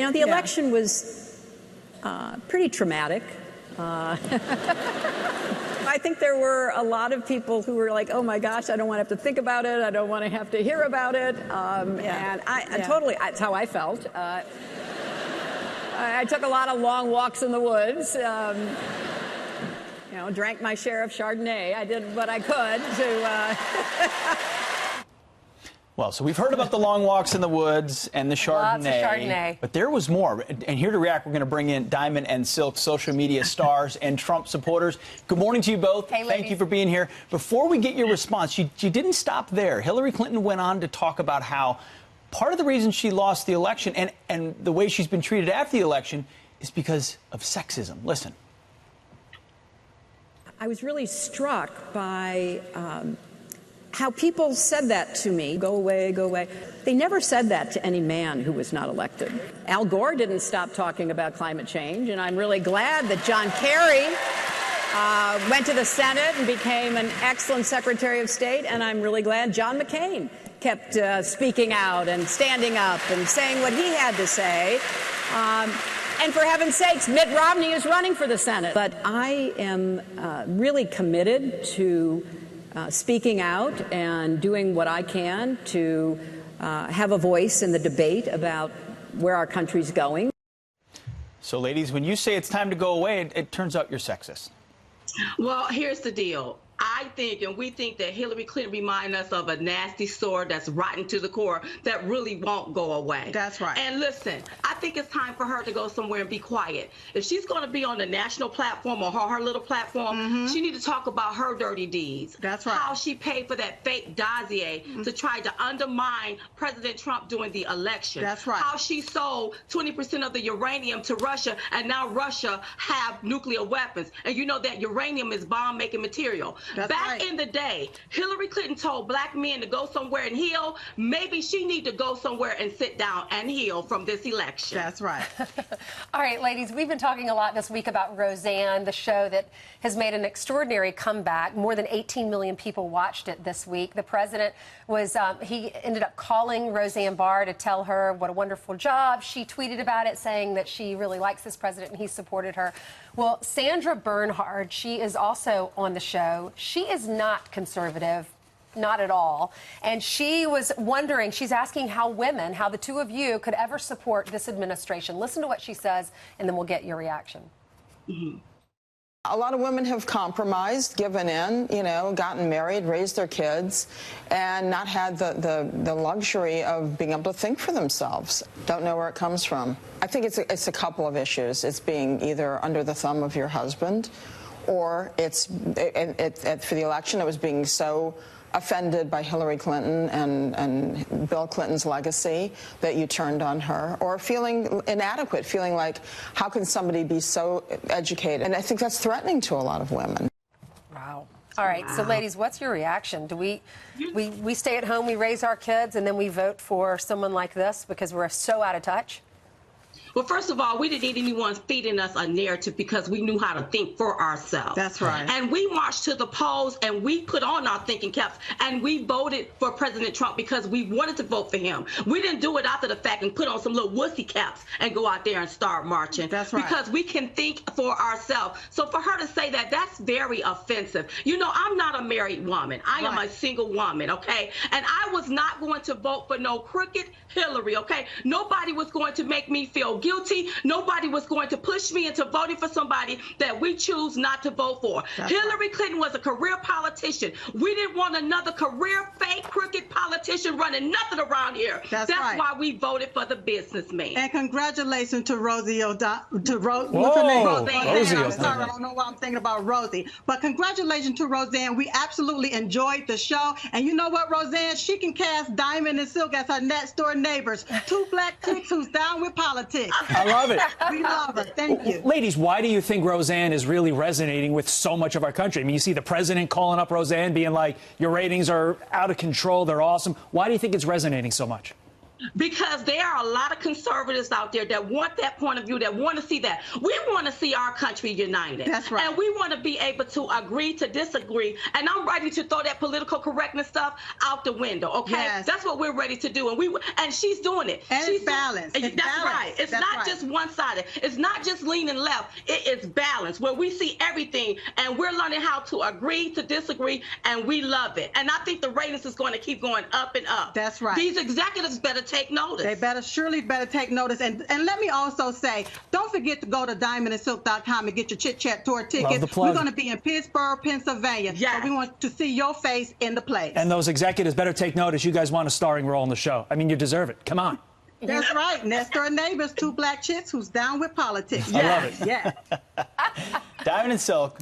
You know, the election was pretty traumatic. I think there were a lot of people who were like, oh my gosh, I don't want to have to think about it. I don't want to have to hear about it. And totally, that's how I felt. I took a lot of long walks in the woods. You know, drank my share of Chardonnay. I did what I could to... Well, so we've heard about the long walks in the woods and the Chardonnay. Lots of Chardonnay. But there was more. And here to react, we're going to bring in Diamond and Silk social media stars and Trump supporters. Good morning to you both. Hey, Thank you for being here. Before we get your response, you didn't stop there. Hillary Clinton went on to talk about how part of the reason she lost the election and the way she's been treated after the election is because of sexism. Listen. I was really struck by how people said that to me. Go away, go away. They never said that to any man who was not elected. Al Gore didn't stop talking about climate change, and I'm really glad that John Kerry went to the Senate and became an excellent Secretary of State, and I'm really glad John McCain kept speaking out and standing up and saying what he had to say. And for heaven's sakes, Mitt Romney is running for the Senate. But I am really committed to speaking out and doing what I can to have a voice in the debate about where our country's going. So, ladies, when you say it's time to go away, it turns out you're sexist. Well, here's the deal. I think, and we think, that Hillary Clinton reminds us of a nasty sword that's rotten to the core that really won't go away. That's right. And listen, I think it's time for her to go somewhere and be quiet. If she's going to be on the national platform or her little platform, she needs to talk about her dirty deeds. That's right. How she paid for that fake dossier to try to undermine President Trump during the election. That's right. How she sold 20% of the uranium to Russia, and now Russia have nuclear weapons. And you know that uranium is bomb-making material. Back in the day, Hillary Clinton told black men to go somewhere and heal. Maybe she need to go somewhere and sit down and heal from this election. That's right. All right, ladies, we've been talking a lot this week about Roseanne, the show that has made an extraordinary comeback. More than 18 million people watched it this week. The president was, he ended up calling Roseanne Barr to tell her what a wonderful job. She tweeted about it, saying that she really likes this president and he supported her. Well, Sandra Bernhard, she is also on the show. She is not conservative, not at all. And she was wondering, she's asking how the two of you could ever support this administration. Listen to what she says, and then we'll get your reaction. A lot of women have compromised, given in, you know, gotten married, raised their kids, and not had the luxury of being able to think for themselves. Don't know where it comes from. I think it's a couple of issues. It's being either under the thumb of your husband, or it's for the election, it was being so offended by Hillary Clinton and Bill Clinton's legacy that you turned on her, or feeling inadequate, feeling like, how can somebody be so educated? And I think that's threatening to a lot of women. Wow. All right, so ladies, what's your reaction? Do we stay at home, we raise our kids, and then we vote for someone like this because we're so out of touch? Well, first of all, we didn't need anyone feeding us a narrative because we knew how to think for ourselves. That's right. And we marched to the polls and we put on our thinking caps and we voted for President Trump because we wanted to vote for him. We didn't do it after the fact and put on some little wussy caps and go out there and start marching. That's right. Because we can think for ourselves. So for her to say that, that's very offensive. You know, I'm not a married woman. I am a single woman, okay? And I was not going to vote for no crooked Hillary, okay? Nobody was going to make me feel guilty. Nobody was going to push me into voting for somebody that we choose not to vote for. Hillary Clinton was a career politician. We didn't want another career fake crooked politician running nothing around here. That's right. Why we voted for the businessman. And congratulations to Rosie O'Donnell. Rosie. I'm sorry, I don't know why I'm thinking about Rosie. But congratulations to Roseanne. We absolutely enjoyed the show. And you know what, Roseanne? She can cast Diamond and Silk as her next door neighbors. Two black chicks who's down with politics. I love it. We love her. Thank you. Ladies, why do you think Roseanne is really resonating with so much of our country? I mean, you see the president calling up Roseanne, being like, your ratings are out of control, they're awesome. Why do you think it's resonating so much? because there are a lot of conservatives out there that want that point of view, that want to see that. We want to see our country united. That's right. And we want to be able to agree to disagree. And I'm ready to throw that political correctness stuff out the window, okay? Yes. That's what we're ready to do. And she's doing it. And she's it's balanced. That's balanced. right. It's That's not right. just one-sided. It's not just leaning left. It is balanced, where we see everything, and we're learning how to agree to disagree, and we love it. And I think the ratings is going to keep going up and up. That's right. These executives better take notice. They surely better take notice. And let me also say, don't forget to go to diamondandsilk.com and get your Chit Chat tour tickets. Love the plug. We're going to be in Pittsburgh, Pennsylvania. Yes. So we want to see your face in the place. And those executives better take notice. You guys want a starring role in the show. I mean, you deserve it. Come on. That's right. Next door neighbors, two black chicks who's down with politics. I love it. Yeah. Diamond and Silk.